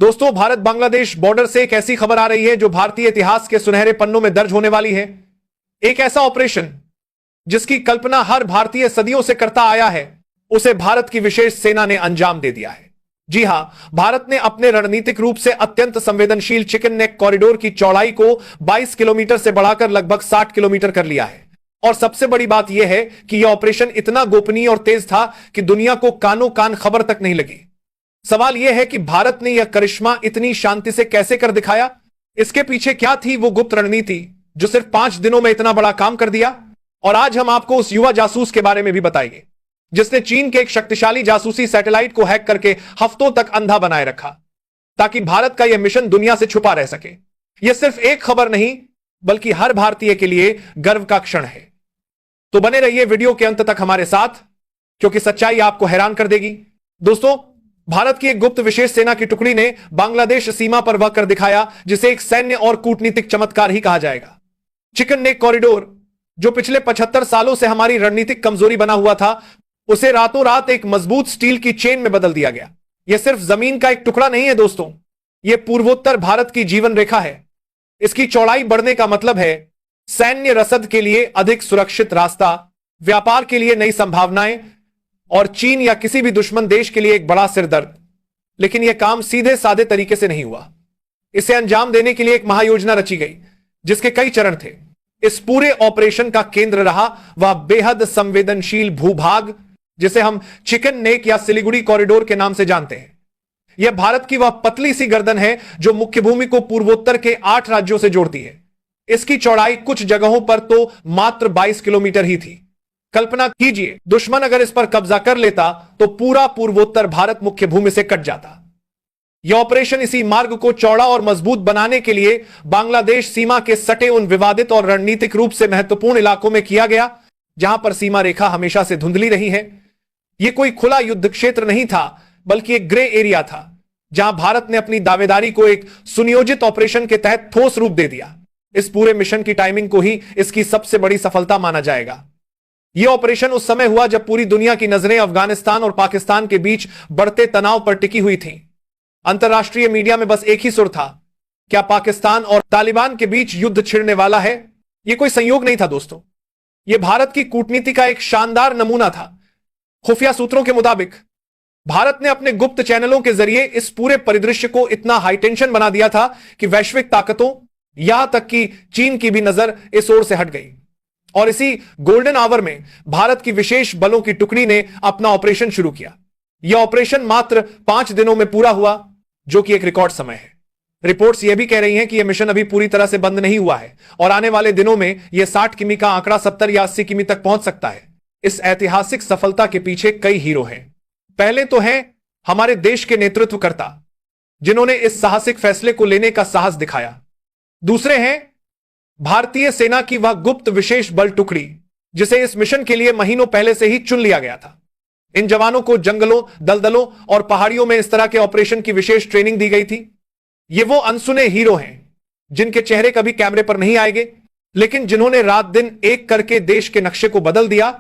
दोस्तों, भारत बांग्लादेश बॉर्डर से एक ऐसी खबर आ रही है जो भारतीय इतिहास के सुनहरे पन्नों में दर्ज होने वाली है। एक ऐसा ऑपरेशन जिसकी कल्पना हर भारतीय सदियों से करता आया है, उसे भारत की विशेष सेना ने अंजाम दे दिया है। जी हां, भारत ने अपने रणनीतिक रूप से अत्यंत संवेदनशील चिकन नेक कॉरिडोर की चौड़ाई को 22 किलोमीटर से बढ़ाकर लगभग 60 किलोमीटर कर लिया है। और सबसे बड़ी बात यह है कि यह ऑपरेशन इतना गोपनीय और तेज था कि दुनिया को कानों कान खबर तक नहीं लगी। सवाल यह है कि भारत ने यह करिश्मा इतनी शांति से कैसे कर दिखाया? इसके पीछे क्या थी वो गुप्त रणनीति जो सिर्फ 5 दिनों में इतना बड़ा काम कर दिया? और आज हम आपको उस युवा जासूस के बारे में भी बताएंगे जिसने चीन के एक शक्तिशाली जासूसी सैटेलाइट को हैक करके हफ्तों तक अंधा बनाए रखा ताकि भारत का यह मिशन दुनिया से छुपा रह सके। यह सिर्फ एक खबर नहीं बल्कि हर भारतीय के लिए गर्व का क्षण है। तो बने रहिए वीडियो के अंत तक हमारे साथ, क्योंकि सच्चाई आपको हैरान कर देगी। दोस्तों, भारत की एक गुप्त विशेष सेना की टुकड़ी ने बांग्लादेश सीमा पर वह कर दिखाया जिसे एक सैन्य और कूटनीतिक चमत्कार ही कहा जाएगा। चिकन नेक कॉरिडोर, जो पिछले 75 सालों से हमारी रणनीतिक कमजोरी बना हुआ था, उसे रातों रात एक मजबूत स्टील की चेन में बदल दिया गया। यह सिर्फ जमीन का एक टुकड़ा नहीं है दोस्तों, यह पूर्वोत्तर भारत की जीवन रेखा है। इसकी चौड़ाई बढ़ने का मतलब है सैन्य रसद के लिए अधिक सुरक्षित रास्ता, व्यापार के लिए नई संभावनाएं और चीन या किसी भी दुश्मन देश के लिए एक बड़ा सिरदर्द। लेकिन यह काम सीधे साधे तरीके से नहीं हुआ। इसे अंजाम देने के लिए एक महायोजना रची गई जिसके कई चरण थे। इस पूरे ऑपरेशन का केंद्र रहा वह बेहद संवेदनशील भूभाग जिसे हम चिकन नेक या सिलीगुड़ी कॉरिडोर के नाम से जानते हैं। यह भारत की वह पतली सी गर्दन है जो मुख्य भूमि को पूर्वोत्तर के 8 राज्यों से जोड़ती है। इसकी चौड़ाई कुछ जगहों पर तो मात्र 22 किलोमीटर ही थी। कल्पना कीजिए, दुश्मन अगर इस पर कब्जा कर लेता तो पूरा पूर्वोत्तर भारत मुख्य भूमि से कट जाता। यह ऑपरेशन इसी मार्ग को चौड़ा और मजबूत बनाने के लिए बांग्लादेश सीमा के सटे उन विवादित और रणनीतिक रूप से महत्वपूर्ण इलाकों में किया गया जहां पर सीमा रेखा हमेशा से धुंधली रही है। यह कोई खुला युद्ध क्षेत्र नहीं था बल्कि एक ग्रे एरिया था जहां भारत ने अपनी दावेदारी को एक सुनियोजित ऑपरेशन के तहत ठोस रूप दे दिया। इस पूरे मिशन की टाइमिंग को ही इसकी सबसे बड़ी सफलता माना जाएगा। यह ऑपरेशन उस समय हुआ जब पूरी दुनिया की नजरें अफगानिस्तान और पाकिस्तान के बीच बढ़ते तनाव पर टिकी हुई थीं। अंतरराष्ट्रीय मीडिया में बस एक ही सुर था, क्या पाकिस्तान और तालिबान के बीच युद्ध छिड़ने वाला है? यह कोई संयोग नहीं था दोस्तों, यह भारत की कूटनीति का एक शानदार नमूना था। खुफिया सूत्रों के मुताबिक भारत ने अपने गुप्त चैनलों के जरिए इस पूरे परिदृश्य को इतना हाईटेंशन बना दिया था कि वैश्विक ताकतों, यहां तक कि चीन की भी नजर इस ओर से हट गई। और इसी गोल्डन आवर में भारत की विशेष बलों की टुकड़ी ने अपना ऑपरेशन शुरू किया। यह ऑपरेशन मात्र 5 दिनों में पूरा हुआ, जो कि एक रिकॉर्ड समय है। रिपोर्ट्स यह भी कह रही हैं कि यह मिशन अभी पूरी तरह से बंद नहीं हुआ है और आने वाले दिनों में यह 60 किमी का आंकड़ा 70 या 80 किमी तक पहुंच सकता है। इस ऐतिहासिक सफलता के पीछे कई हीरो हैं। पहले तो हैं हमारे देश के नेतृत्वकर्ता जिन्होंने इस साहसिक फैसले को लेने का साहस दिखाया। दूसरे हैं भारतीय सेना की वह गुप्त विशेष बल टुकड़ी जिसे इस मिशन के लिए महीनों पहले से ही चुन लिया गया था। इन जवानों को जंगलों, दलदलों और पहाड़ियों में इस तरह के ऑपरेशन की विशेष ट्रेनिंग दी गई थी। ये वो अनसुने हीरो हैं जिनके चेहरे कभी कैमरे पर नहीं आएंगे, लेकिन जिन्होंने रात दिन एक करके देश के नक्शे को बदल दिया।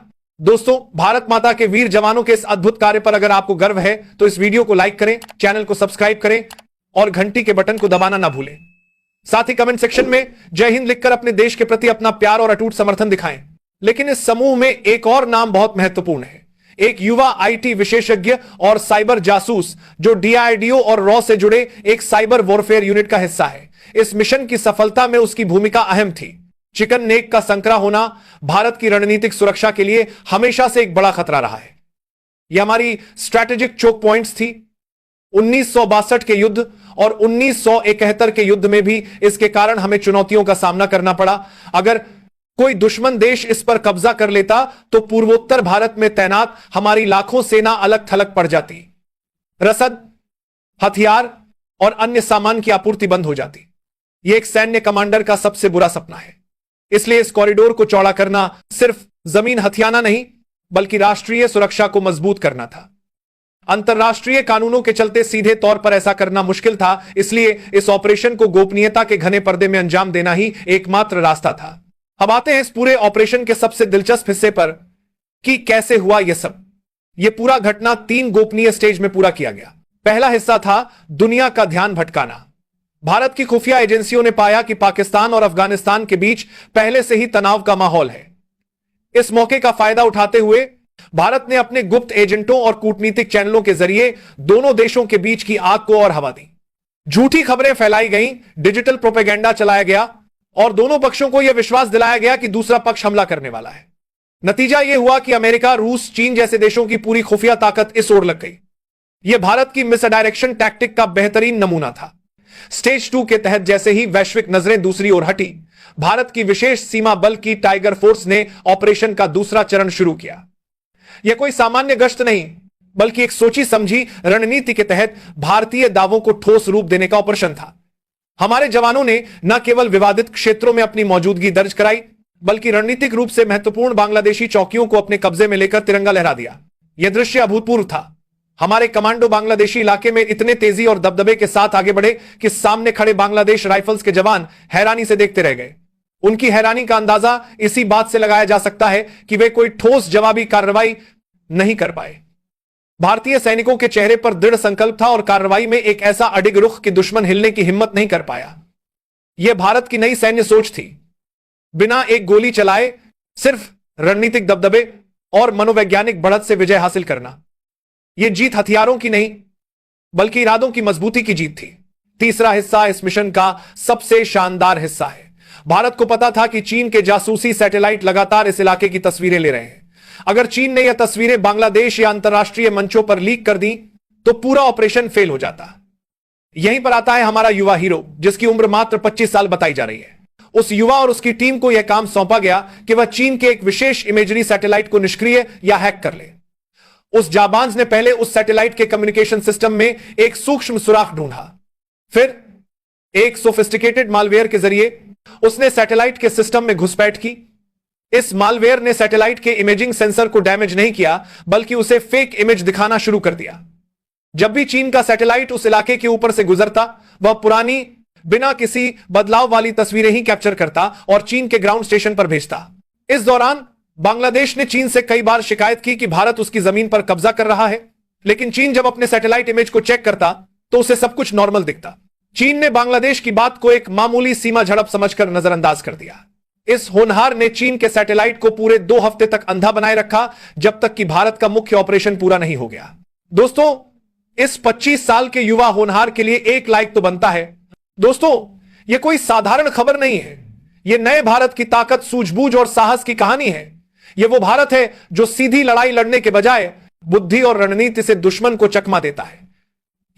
दोस्तों, भारत माता के वीर जवानों के इस अद्भुत कार्य पर अगर आपको गर्व है तो इस वीडियो को लाइक करें, चैनल को सब्सक्राइब करें और घंटी के बटन को दबाना ना भूलें। साथ ही कमेंट सेक्शन में जय हिंद लिखकर अपने देश के प्रति अपना प्यार और अटूट समर्थन दिखाएं। लेकिन इस समूह में एक और नाम बहुत महत्वपूर्ण है, एक युवा आईटी विशेषज्ञ और साइबर जासूस जो डीआरडीओ और रॉ से जुड़े एक साइबर वॉरफेयर यूनिट का हिस्सा है। इस मिशन की सफलता में उसकी भूमिका अहम थी। चिकन नेक का संकरा होना भारत की रणनीतिक सुरक्षा के लिए हमेशा से एक बड़ा खतरा रहा है। यह हमारी स्ट्रैटेजिक चोक पॉइंट्स थी। 1962 के युद्ध और 1971 के युद्ध में भी इसके कारण हमें चुनौतियों का सामना करना पड़ा। अगर कोई दुश्मन देश इस पर कब्जा कर लेता तो पूर्वोत्तर भारत में तैनात हमारी लाखों सेना अलग थलग पड़ जाती, रसद, हथियार और अन्य सामान की आपूर्ति बंद हो जाती। यह एक सैन्य कमांडर का सबसे बुरा सपना है। इसलिए इस कॉरिडोर को चौड़ा करना सिर्फ जमीन हथियाना नहीं बल्कि राष्ट्रीय सुरक्षा को मजबूत करना था। अंतरराष्ट्रीय कानूनों के चलते सीधे तौर पर ऐसा करना मुश्किल था, इसलिए इस ऑपरेशन को गोपनीयता के घने पर्दे में अंजाम देना ही एकमात्र रास्ता था। अब आते हैं इस पूरे ऑपरेशन के सबसे दिलचस्प हिस्से पर कि कैसे हुआ यह सब। यह पूरा घटना 3 गोपनीय स्टेज में पूरा किया गया। पहला हिस्सा था दुनिया का ध्यान भटकाना। भारत की खुफिया एजेंसियों ने पाया कि पाकिस्तान और अफगानिस्तान के बीच पहले से ही तनाव का माहौल है। इस मौके का फायदा उठाते हुए भारत ने अपने गुप्त एजेंटों और कूटनीतिक चैनलों के जरिए दोनों देशों के बीच की आग को और हवा दी। झूठी खबरें फैलाई गईं, डिजिटल प्रोपेगेंडा चलाया गया और दोनों पक्षों को यह विश्वास दिलाया गया कि दूसरा पक्ष हमला करने वाला है। नतीजा यह हुआ कि अमेरिका, रूस, चीन जैसे देशों की पूरी खुफिया ताकत इस ओर लग गई। यह भारत की मिसडायरेक्शन टैक्टिक का बेहतरीन नमूना था। स्टेज 2 के तहत जैसे ही वैश्विक नजरें दूसरी ओर हटी, भारत की विशेष सीमा बल की टाइगर फोर्स ने ऑपरेशन का दूसरा चरण शुरू किया। यह कोई सामान्य गश्त नहीं, बल्कि एक सोची समझी रणनीति के तहत भारतीय दावों को ठोस रूप देने का ऑपरेशन था। हमारे जवानों ने न केवल विवादित क्षेत्रों में अपनी मौजूदगी दर्ज कराई, बल्कि रणनीतिक रूप से महत्वपूर्ण बांग्लादेशी चौकियों को अपने कब्जे में लेकर तिरंगा लहरा दिया। यह दृश्य अभूतपूर्व था। हमारे कमांडो बांग्लादेशी इलाके में इतने तेजी और दबदबे के साथ आगे बढ़े कि सामने खड़े बांग्लादेश राइफल्स के जवान हैरानी से देखते रह गए। उनकी हैरानी का अंदाजा इसी बात से लगाया जा सकता है कि वे कोई ठोस जवाबी कार्रवाई नहीं कर पाए। भारतीय सैनिकों के चेहरे पर दृढ़ संकल्प था और कार्रवाई में एक ऐसा अडिग रुख कि दुश्मन हिलने की हिम्मत नहीं कर पाया। यह भारत की नई सैन्य सोच थी। बिना एक गोली चलाए सिर्फ रणनीतिक दबदबे और मनोवैज्ञानिक बढ़त से विजय हासिल करना। यह जीत हथियारों की नहीं, बल्कि इरादों की मजबूती की जीत थी। तीसरा हिस्सा इस मिशन का सबसे शानदार हिस्सा है। भारत को पता था कि चीन के जासूसी सैटेलाइट लगातार इस इलाके की तस्वीरें ले रहे हैं। अगर चीन ने यह तस्वीरें बांग्लादेश या अंतर्राष्ट्रीय मंचों पर लीक कर दी तो पूरा ऑपरेशन फेल हो जाता। यहीं पर आता है हमारा युवा हीरो, जिसकी उम्र मात्र 25 साल बताई जा रही है। उस युवा और उसकी टीम को यह काम सौंपा गया कि वह चीन के एक विशेष इमेजरी सैटेलाइट को निष्क्रिय या हैक कर ले। उस जाबांज ने पहले उस सैटेलाइट के कम्युनिकेशन सिस्टम में एक सूक्ष्म सुराख ढूंढा। फिर एक सोफिस्टिकेटेड मालवेयर के जरिए उसने सैटेलाइट के सिस्टम में घुसपैठ की। इस मालवेयर ने सैटेलाइट के इमेजिंग सेंसर को डैमेज नहीं किया, बल्कि उसे फेक इमेज दिखाना शुरू कर दिया। जब भी चीन का सैटेलाइट उस इलाके के ऊपर से गुजरता, वह पुरानी बिना किसी बदलाव वाली तस्वीरें ही कैप्चर करता और चीन के ग्राउंड स्टेशन पर भेजता। इस दौरान बांग्लादेश ने चीन से कई बार शिकायत की कि भारत उसकी जमीन पर कब्जा कर रहा है, लेकिन चीन जब अपने सैटेलाइट इमेज को चेक करता तो उसे सब कुछ नॉर्मल दिखता। चीन ने बांग्लादेश की बात को एक मामूली सीमा झड़प समझकर नजरअंदाज कर दिया। इस होनहार ने चीन के सैटेलाइट को पूरे 2 हफ्ते तक अंधा बनाए रखा, जब तक कि भारत का मुख्य ऑपरेशन पूरा नहीं हो गया। दोस्तों, इस 25 साल के युवा होनहार के लिए एक लाइक तो बनता है। दोस्तों, यह कोई साधारण खबर नहीं है। यह नए भारत की ताकत, सूझबूझ और साहस की कहानी है। यह वो भारत है जो सीधी लड़ाई लड़ने के बजाय बुद्धि और रणनीति से दुश्मन को चकमा देता है।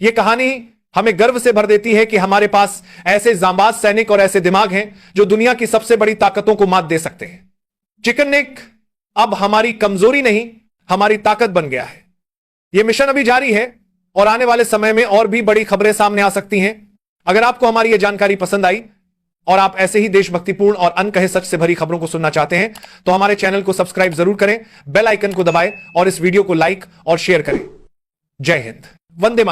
यह कहानी हमें गर्व से भर देती है कि हमारे पास ऐसे जांबाज सैनिक और ऐसे दिमाग हैं जो दुनिया की सबसे बड़ी ताकतों को मात दे सकते हैं। चिकन नेक अब हमारी कमजोरी नहीं, हमारी ताकत बन गया है। यह मिशन अभी जारी है और आने वाले समय में और भी बड़ी खबरें सामने आ सकती हैं। अगर आपको हमारी यह जानकारी पसंद आई और आप ऐसे ही देशभक्तिपूर्ण और अनकहे सच से भरी खबरों को सुनना चाहते हैं, तो हमारे चैनल को सब्सक्राइब जरूर करें, बेल आइकन को दबाएं और इस वीडियो को लाइक और शेयर करें। जय हिंद, वंदे मातरम।